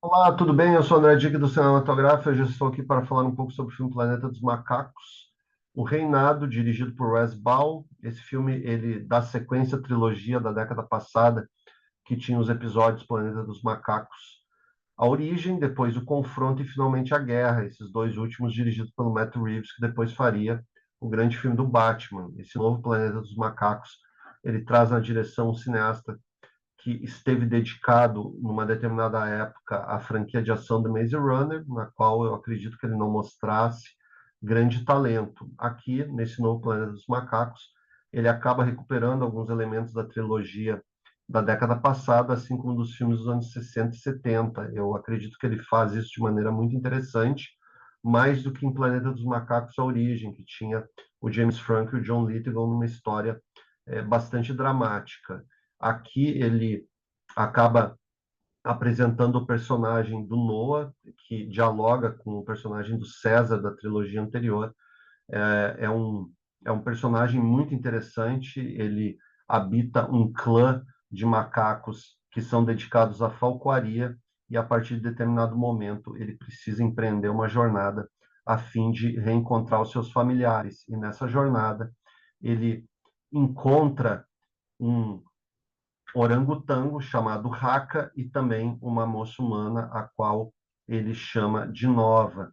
Olá, tudo bem? Eu sou André Dick do Cinematográfico. Eu já estou aqui para falar um pouco sobre o filme Planeta dos Macacos, O Reinado, dirigido por Wes Ball. Esse filme ele dá sequência à trilogia da década passada, que tinha os episódios Planeta dos Macacos, A Origem, depois O Confronto e finalmente A Guerra. Esses dois últimos dirigidos pelo Matt Reeves, que depois faria o grande filme do Batman. Esse novo Planeta dos Macacos, ele traz na direção um cineasta que esteve dedicado, numa determinada época, à franquia de ação do Maze Runner, na qual eu acredito que ele não mostrasse grande talento. Aqui, nesse novo Planeta dos Macacos, ele acaba recuperando alguns elementos da trilogia da década passada, assim como dos filmes dos anos 60 e 70. Eu acredito que ele faz isso de maneira muito interessante, mais do que em Planeta dos Macacos A Origem, que tinha o James Franco e o John Lithgow numa história bastante dramática. Aqui ele acaba apresentando o personagem do Noah, que dialoga com o personagem do César da trilogia anterior. É um personagem muito interessante. Ele habita um clã de macacos que são dedicados à falcoaria e a partir de determinado momento ele precisa empreender uma jornada a fim de reencontrar os seus familiares. E nessa jornada ele encontra um orangotango chamado Raka e também uma moça humana a qual ele chama de Nova.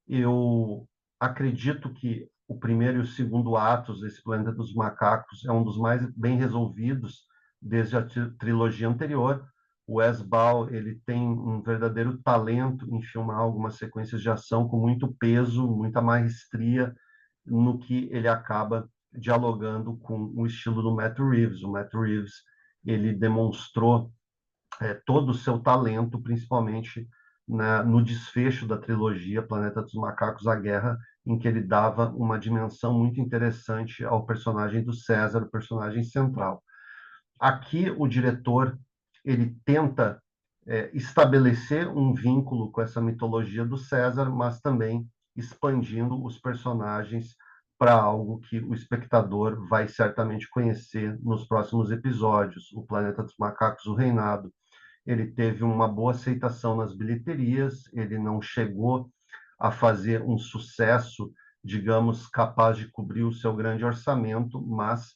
Eu acredito que o primeiro e o segundo atos desse Planeta dos Macacos é um dos mais bem resolvidos desde a trilogia anterior. O Wes Ball ele tem um verdadeiro talento em filmar algumas sequências de ação com muito peso, muita maestria no que ele acaba dialogando com o estilo do Matt Reeves. O Matt Reeves ele demonstrou todo o seu talento, principalmente no desfecho da trilogia Planeta dos Macacos, A Guerra, em que ele dava uma dimensão muito interessante ao personagem do César, o personagem central. Aqui o diretor ele tenta estabelecer um vínculo com essa mitologia do César, mas também expandindo os personagens para algo que o espectador vai certamente conhecer nos próximos episódios. O Planeta dos Macacos, o Reinado, ele teve uma boa aceitação nas bilheterias, ele não chegou a fazer um sucesso, digamos, capaz de cobrir o seu grande orçamento, mas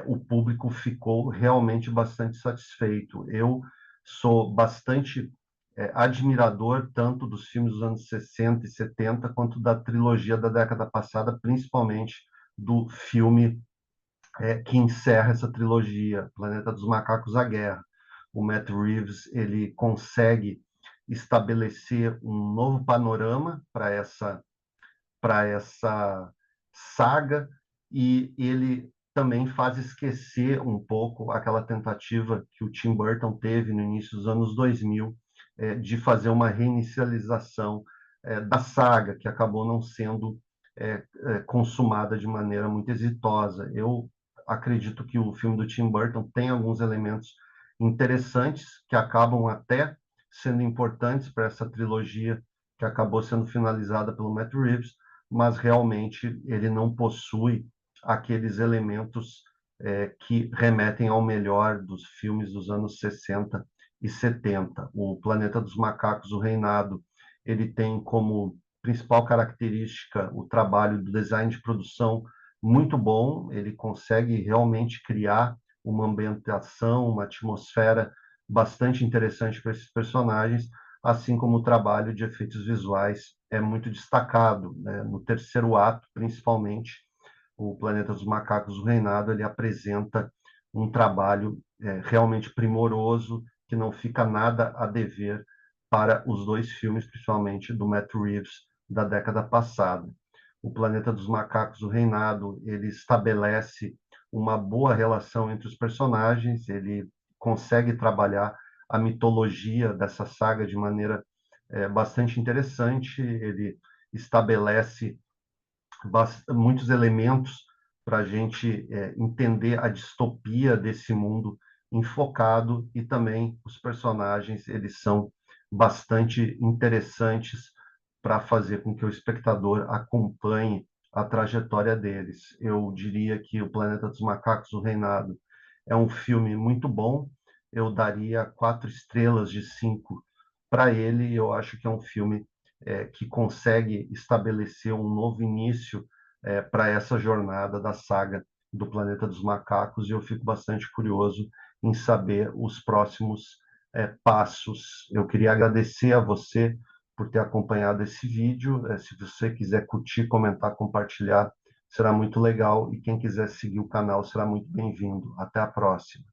o público ficou realmente bastante satisfeito. Eu sou bastante admirador tanto dos filmes dos anos 60 e 70 quanto da trilogia da década passada, principalmente do filme que encerra essa trilogia, Planeta dos Macacos, A Guerra. O Matt Reeves ele consegue estabelecer um novo panorama para essa saga e ele também faz esquecer um pouco aquela tentativa que o Tim Burton teve no início dos anos 2000 de fazer uma reinicialização da saga, que acabou não sendo consumada de maneira muito exitosa. Eu acredito que o filme do Tim Burton tem alguns elementos interessantes que acabam até sendo importantes para essa trilogia que acabou sendo finalizada pelo Matt Reeves, mas realmente ele não possui aqueles elementos que remetem ao melhor dos filmes dos anos 60 e 70. O Planeta dos Macacos, o Reinado, ele tem como principal característica o trabalho do design de produção muito bom, ele consegue realmente criar uma ambientação, uma atmosfera bastante interessante para esses personagens, assim como o trabalho de efeitos visuais é muito destacado, né? No terceiro ato, principalmente, o Planeta dos Macacos, o Reinado, ele apresenta um trabalho realmente primoroso, que não fica nada a dever para os dois filmes, principalmente do Matt Reeves, da década passada. O Planeta dos Macacos, o Reinado, ele estabelece uma boa relação entre os personagens, ele consegue trabalhar a mitologia dessa saga de maneira bastante interessante, ele estabelece muitos elementos para a gente entender a distopia desse mundo enfocado e também os personagens eles são bastante interessantes para fazer com que o espectador acompanhe a trajetória deles. Eu diria que o Planeta dos Macacos, o Reinado, é um filme muito bom. Eu daria 4 estrelas de 5 para ele, eu acho que é um filme que consegue estabelecer um novo início para essa jornada da saga do Planeta dos Macacos, e eu fico bastante curioso em saber os próximos passos. Eu queria agradecer a você por ter acompanhado esse vídeo. Se você quiser curtir, comentar, compartilhar, será muito legal. E quem quiser seguir o canal será muito bem-vindo. Até a próxima.